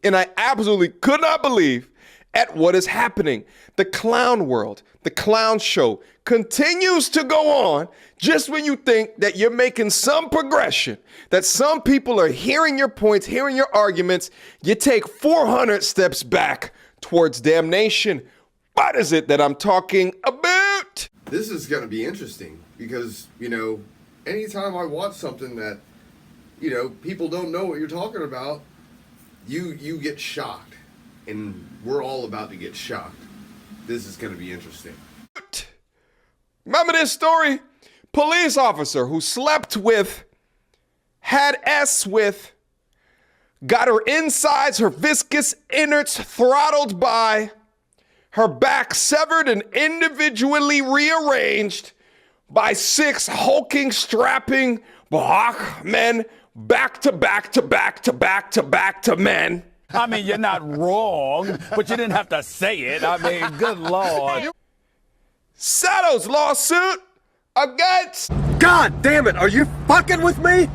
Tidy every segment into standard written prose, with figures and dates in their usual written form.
and I absolutely could not believe at what is happening. The clown world, the clown show continues to go on just when you think that you're making some progression, that some people are hearing your points, hearing your arguments. You take 400 steps back towards damnation. What is it that I'm talking about? This is going to be interesting because, anytime I watch something that, people don't know what you're talking about, you get shocked. And we're all about to get shocked. This is going to be interesting. Remember this story? Police officer who slept with, had S with, got her insides, her viscous innards throttled by, her back severed and individually rearranged by 6 hulking, strapping black men back to back to back to back to back to men. I mean, you're not wrong, but you didn't have to say it. I mean, good Lord. Settles lawsuit against... God damn it, are you fucking with me?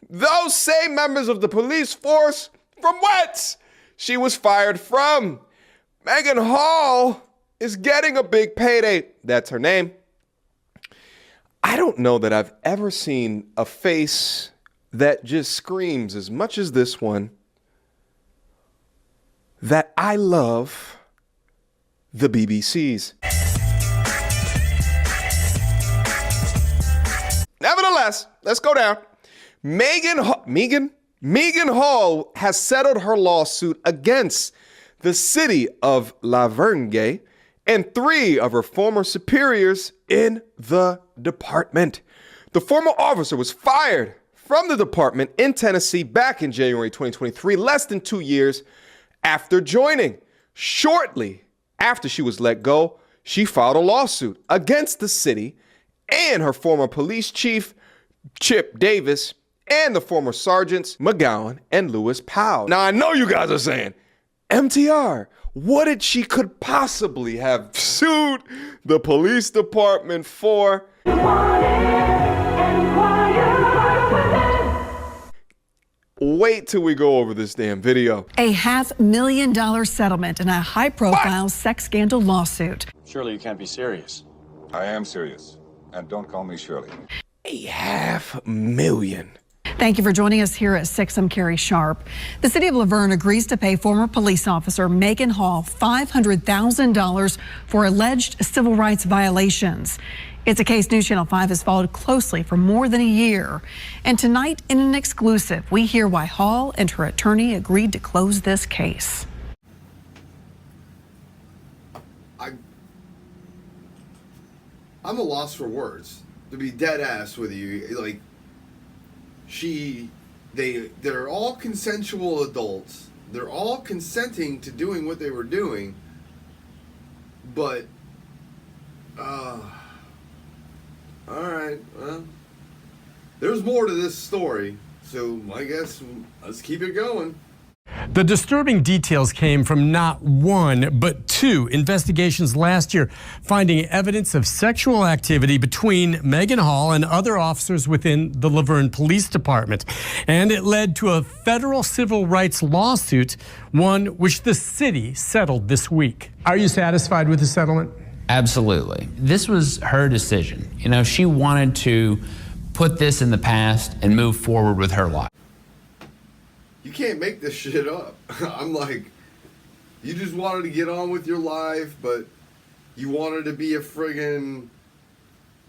Those same members of the police force from whence she was fired from. Megan Hall is getting a big payday. That's her name. I don't know that I've ever seen a face that just screams as much as this one that I love the BBCs. Nevertheless, let's go down. Megan Hall has settled her lawsuit against the city of La Vergne and 3 of her former superiors in the department. The former officer was fired from the department in Tennessee back in January 2023, less than 2 years after joining. Shortly after she was let go, she filed a lawsuit against the city and her former police chief, Chip Davis, and the former sergeants, McGowan and Lewis Powell. Now, I know you guys are saying, MTR, what did she could possibly have sued the police department for? Wait till we go over this damn video. A $500,000 settlement in a high-profile sex scandal lawsuit. Surely you can't be serious. I am serious. And don't call me Shirley. A $500,000. Thank you for joining us here at 6. I'm Carrie Sharp. The city of Laverne agrees to pay former police officer Megan Hall $500,000 for alleged civil rights violations. It's a case News Channel 5 has followed closely for more than a year. And tonight, in an exclusive, we hear why Hall and her attorney agreed to close this case. I'm a loss for words, to be dead ass with you. Like, they're all consensual adults. They're all consenting to doing what they were doing. But, alright, well, there's more to this story. So I guess let's keep it going. The disturbing details came from not 1, but 2 investigations last year, finding evidence of sexual activity between Megan Hall and other officers within the Laverne Police Department. And it led to a federal civil rights lawsuit, one which the city settled this week. Are you satisfied with the settlement? Absolutely. This was her decision. She wanted to put this in the past and move forward with her life. You can't make this shit up. I'm like, you just wanted to get on with your life, but you wanted to be a friggin'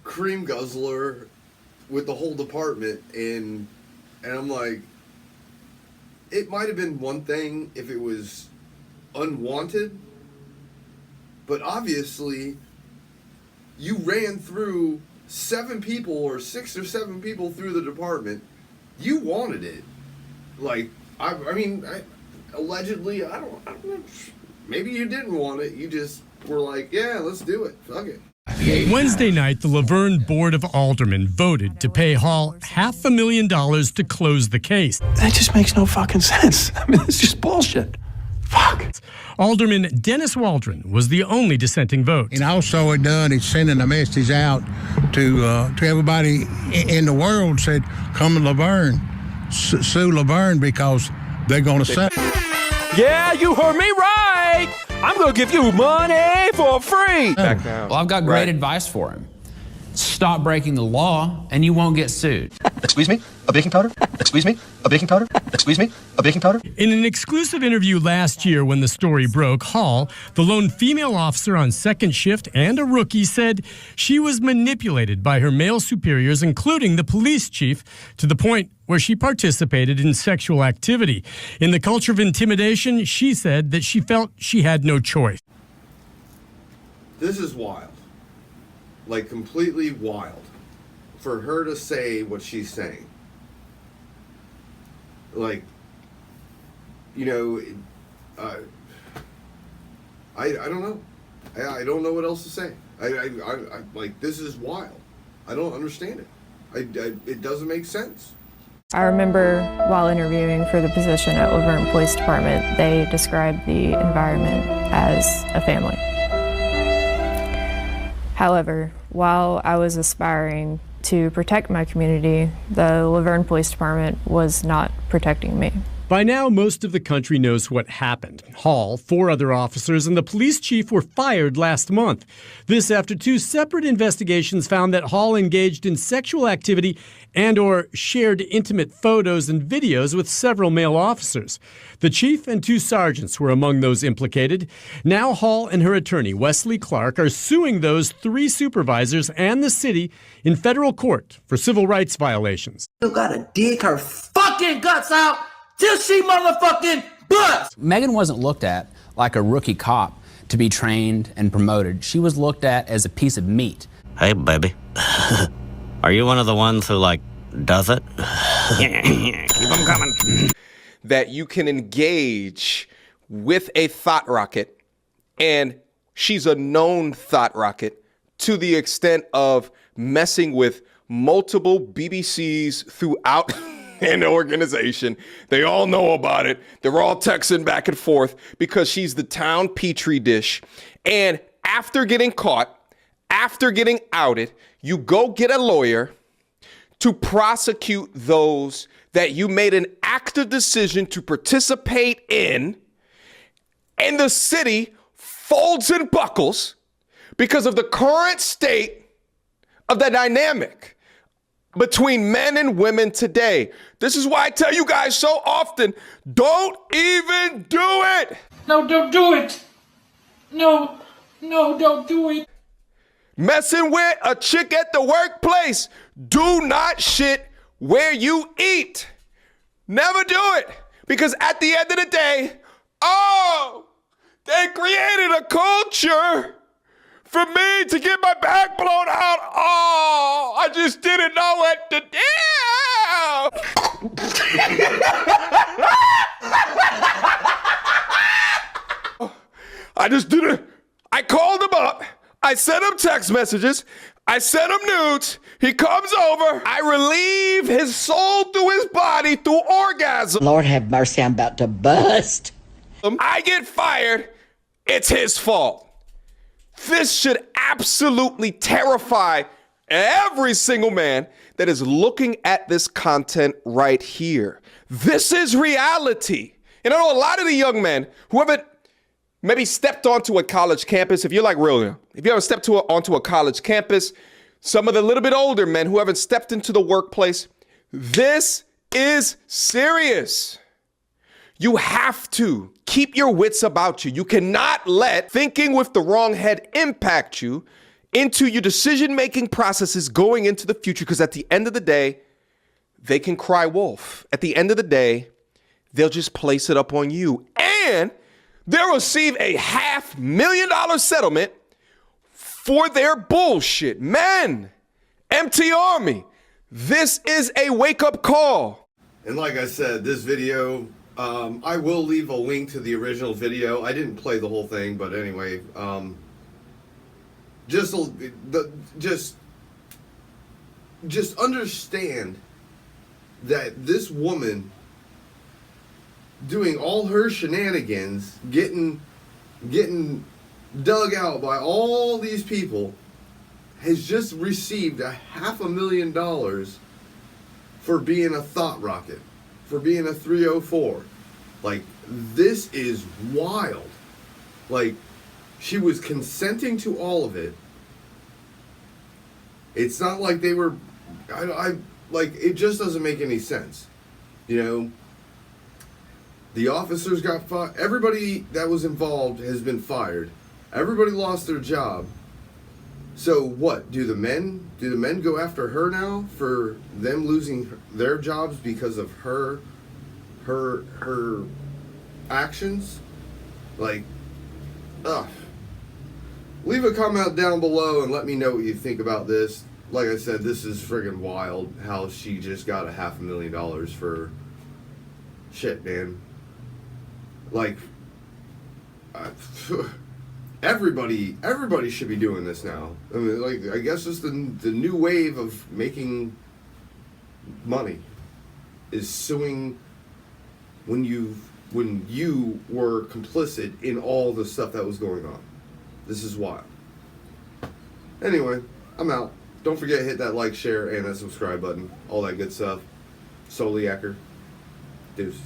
cream guzzler with the whole department, and I'm like, it might have been one thing if it was unwanted, but obviously you ran through 7 people or 6 or 7 people through the department. You wanted it. Like, allegedly, I don't know. Maybe you didn't want it. You just were like, yeah, let's do it. Fuck it. Wednesday night, the Laverne Board of Aldermen voted to pay Hall $500,000 to close the case. That just makes no fucking sense. I mean, it's just bullshit. Fuck. Alderman Dennis Waldron was the only dissenting vote. And also it done is sending a message out to everybody in the world, said, come to Laverne, sue Laverne because they're going to settle. Yeah, you heard me right. I'm gonna give you money for free. Back down. Well, I've got great Right. advice for him. Stop breaking the law, and you won't get sued. Excuse me? A baking powder? Excuse me? A baking powder? Excuse me? A baking powder? In an exclusive interview last year when the story broke, Hall, the lone female officer on second shift and a rookie, said she was manipulated by her male superiors, including the police chief, to the point where she participated in sexual activity. In the culture of intimidation, she said that she felt she had no choice. This is wild. Like, completely wild. For her to say what she's saying. Like, you know, I don't know. I don't know what else to say. I like, this is wild. I don't understand it. It doesn't make sense. I remember while interviewing for the position at Laverne Police Department, they described the environment as a family. However, while I was aspiring to protect my community, the Laverne Police Department was not protecting me. By now, most of the country knows what happened. Hall, 4 other officers, and the police chief were fired last month. This after 2 separate investigations found that Hall engaged in sexual activity and or shared intimate photos and videos with several male officers. The chief and 2 sergeants were among those implicated. Now Hall and her attorney, Wesley Clark, are suing those 3 supervisors and the city in federal court for civil rights violations. You gotta dig her fucking guts out till she motherfucking busts! Megan wasn't looked at like a rookie cop to be trained and promoted. She was looked at as a piece of meat. Hey, baby. Are you one of the ones who, like, does it? Keep them coming. That you can engage with a thought rocket, and she's a known thought rocket to the extent of messing with multiple BBCs throughout an organization. They all know about it. They're all texting back and forth because she's the town petri dish. And after getting caught, after getting outed, you go get a lawyer to prosecute those that you made an active decision to participate in, and the city folds and buckles because of the current state of the dynamic between men and women today. This is why I tell you guys so often, don't even do it. No, don't do it. No, don't do it. Messing with a chick at the workplace, do not shit where you eat. Never do it. Because at the end of the day, they created a culture for me to get my back blown out. I just didn't know what to do. I just didn't. I called him up. I sent him text messages. I sent him nudes. He comes over. I relieve his soul through his body through orgasm. Lord have mercy, I'm about to bust. I get fired. It's his fault. This should absolutely terrify every single man that is looking at this content right here. This is reality. And I know a lot of the young men who haven't maybe stepped onto a college campus, if you're like real, if you haven't stepped onto a college campus, some of the little bit older men who haven't stepped into the workplace, this is serious. You have to keep your wits about you. You cannot let thinking with the wrong head impact you into your decision-making processes going into the future, because at the end of the day, they can cry wolf. At the end of the day, they'll just place it up on you. And they'll receive a $500,000 settlement for their bullshit. Men, empty army, this is a wake-up call. And like I said, this video, I will leave a link to the original video. I didn't play the whole thing, but anyway, just understand that this woman doing all her shenanigans, getting dug out by all these people, has just received $500,000 for being a thought rocket, for being a 304. Like, this is wild. Like, she was consenting to all of it. It's not like they were, like, it just doesn't make any sense. You know, the officers got fired. Everybody that was involved has been fired. Everybody lost their job. So what? Do the men go after her now for them losing their jobs because of her actions? Like, ugh. Leave a comment down below and let me know what you think about this. Like I said, this is friggin' wild how she just got $500,000 for shit, man. Like, everybody should be doing this now. I mean, like, I guess it's the new wave of making money is suing when you were complicit in all the stuff that was going on. This is wild. Anyway, I'm out. Don't forget to hit that like, share, and that subscribe button. All that good stuff. Soliaker. Deuces.